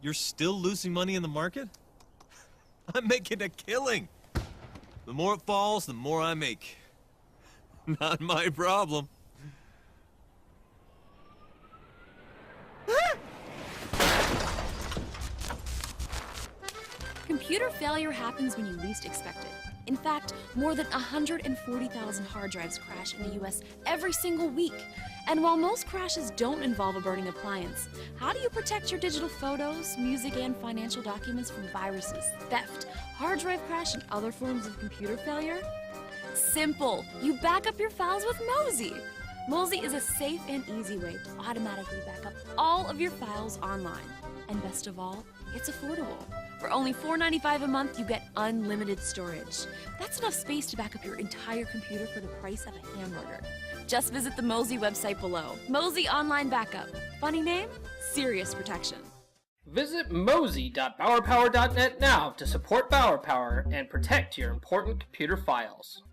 You're still losing money in the market? I'm making a killing. The more it falls, the more I make. Not my problem. Computer failure happens when you least expect it. In fact, more than 140,000 hard drives crash in the US every single week. And while most crashes don't involve a burning appliance, how do you protect your digital photos, music, and financial documents from viruses, theft, hard drive crash, and other forms of computer failure? Simple! You back up your files with Mozy. Mozy is a safe and easy way to automatically back up all of your files online. And best of all, it's affordable. For only $4.95 a month, you get unlimited storage. That's enough space to back up your entire computer for the price of a hamburger. Just visit the Mozy website below. Mozy Online Backup. Funny name? Serious protection. Visit mozy.bowerpower.net now to support BowerPower and protect your important computer files.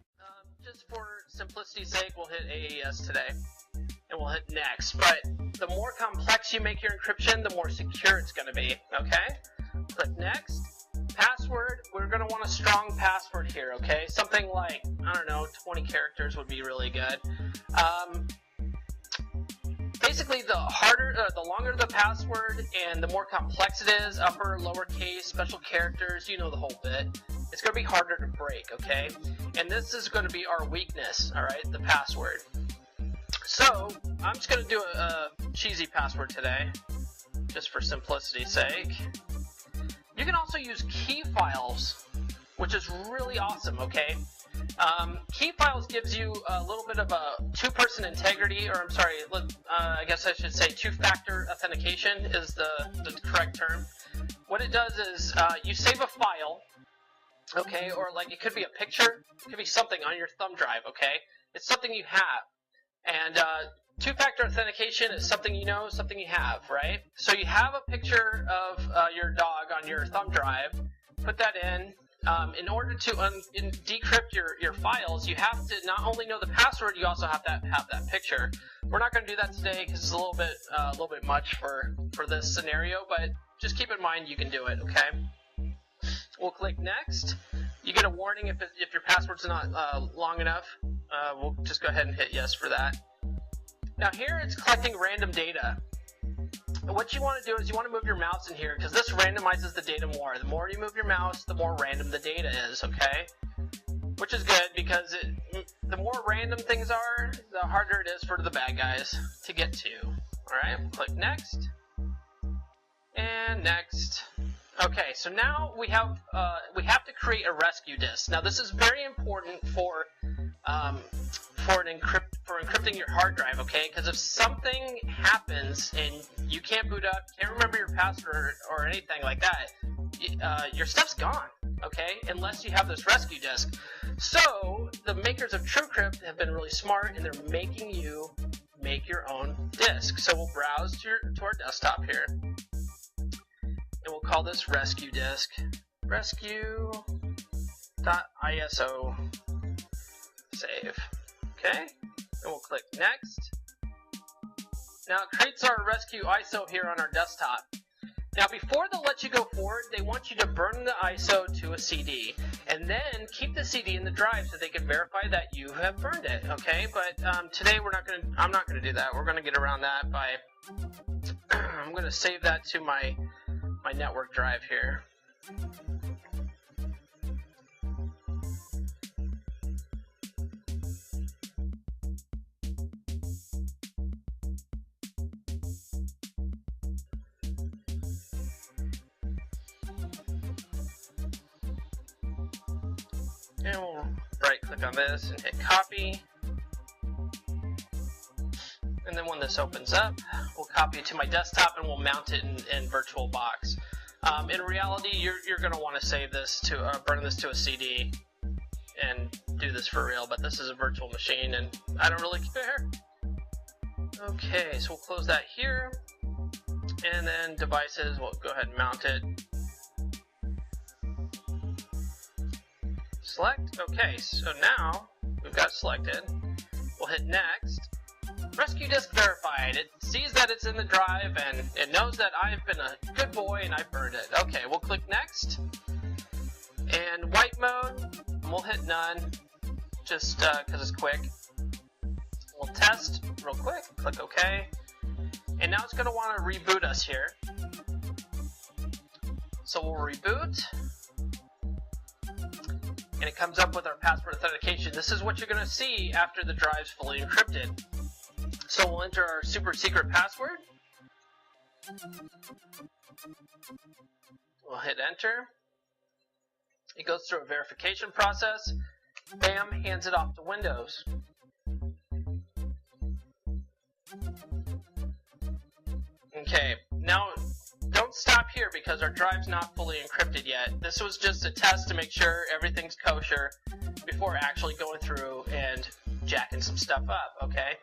Just for simplicity's sake, we'll hit AES today. And we'll hit next. But the more complex you make your encryption, the more secure it's going to be. Okay? Click next. Password, we're going to want a strong password here, okay? Something like, I don't know, 20 characters would be really good. Basically, the longer the password and the more complex it is, upper, lowercase, special characters, you know the whole bit, it's going to be harder to break, okay? And this is going to be our weakness, alright, the password. So, I'm just going to do a cheesy password today, just for simplicity's sake. You can also use key files, which is really awesome, okay? Key files gives you a little bit of a two-person integrity, or I'm sorry, I guess I should say two-factor authentication is the correct term. What it does is you save a file, okay, or like it could be a picture, it could be something on your thumb drive, okay? It's something you have. And two-factor authentication is something you know, something you have, right? So you have a picture of your dog on your thumb drive, put that in. In order to decrypt your files, you have to not only know the password, you also have to have that picture. We're not going to do that today because it's a little bit much for this scenario, but just keep in mind you can do it, okay? We'll click next. You get a warning if your password's not long enough. We'll just go ahead and hit yes for that. Now here it's collecting random data. What you want to do is you want to move your mouse in here because this randomizes the data more. The more you move your mouse, the more random the data is, okay? Which is good because the more random things are, the harder it is for the bad guys to get to. Alright, click next. And next. Okay, so now we have to create a rescue disk. Now this is very important for encrypting your hard drive, okay? Because if something happens and you can't boot up, can't remember your password or anything like that, your stuff's gone, okay? Unless you have this rescue disk. So the makers of TrueCrypt have been really smart, and they're making you make your own disk. So we'll browse to our desktop here, and we'll call this rescue disk. Rescue.iso save. Okay, and we'll click next. Now it creates our rescue ISO here on our desktop. Now before they'll let you go forward, they want you to burn the ISO to a CD, and then keep the CD in the drive so they can verify that you have burned it. Okay, but today I'm not gonna do that. We're gonna get around that by I'm gonna save that to my network drive here. And we'll right click on this and hit copy. And then when this opens up, we'll copy it to my desktop and we'll mount it in VirtualBox. In reality, you're going to want to save this to burn this to a CD and do this for real, but this is a virtual machine and I don't really care. Okay, so we'll close that here. And then devices, we'll go ahead and mount it. Select. Okay, so now we've got selected. We'll hit next. Rescue disk verified. It sees that it's in the drive, and it knows that I've been a good boy and I burned it. Okay, we'll click next. And wipe mode, we'll hit none, just because it's quick. We'll test real quick, click OK. And now it's going to want to reboot us here. So we'll reboot. And it comes up with our password authentication. This is what you're going to see after the drive's fully encrypted. So we'll enter our super secret password. We'll hit enter. It goes through a verification process. Bam, hands it off to Windows. Okay, now don't stop here because our drive's not fully encrypted yet. This was just a test to make sure everything's kosher before actually going through and jacking some stuff up, okay?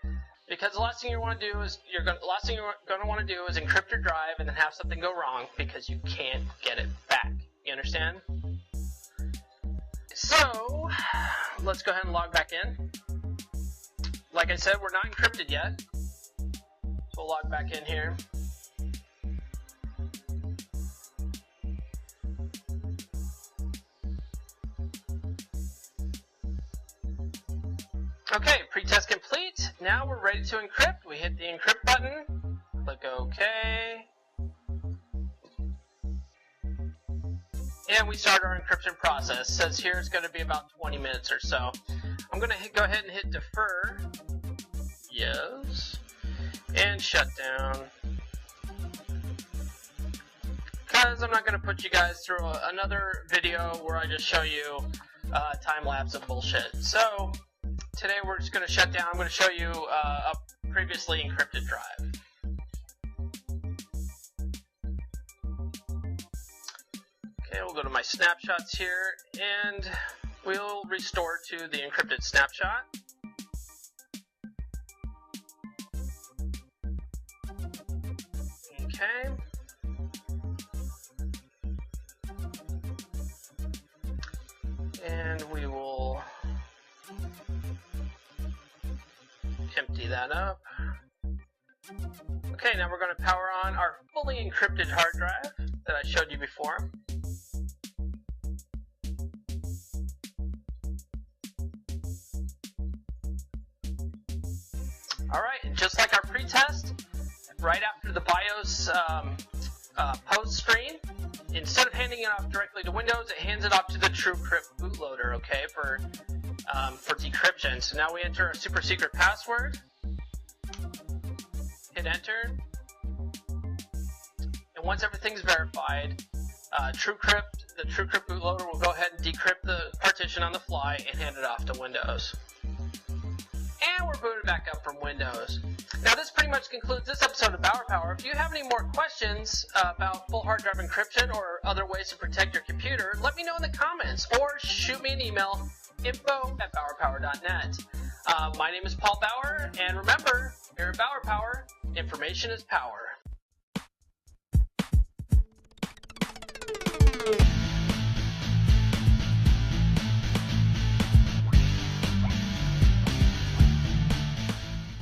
Because the last thing you want to do is last thing you're going to want to do is encrypt your drive and then have something go wrong because you can't get it back. You understand? So let's go ahead and log back in. Like I said, we're not encrypted yet. So we'll log back in here. Okay, pretest complete. Now we're ready to encrypt. We hit the encrypt button, click OK, and we start our encryption process. It says here it's going to be about 20 minutes or so. I'm going to go ahead and hit defer, yes, and shut down. Because I'm not going to put you guys through another video where I just show you time lapse of bullshit. So today we're just going to shut down. I'm going to show you a previously encrypted drive. Okay, we'll go to my snapshots here, and we'll restore to the encrypted snapshot. Okay. And we will empty that up. Okay, now we're going to power on our fully encrypted hard drive that I showed you before. Alright, and just like our pretest, right after the BIOS post screen, instead of handing it off directly to Windows, it hands it off to the TrueCrypt bootloader, okay, for decryption. So now we enter our super secret password, hit enter, and once everything's verified, the TrueCrypt bootloader will go ahead and decrypt the partition on the fly and hand it off to Windows. And we're booted back up from Windows. Now this pretty much concludes this episode of Bower Power. If you have any more questions about full hard drive encryption or other ways to protect your computer, let me know in the comments or shoot me an email, info@bowerpower.net. My name is Paul Bower, and remember, here at Bower Power, information is power.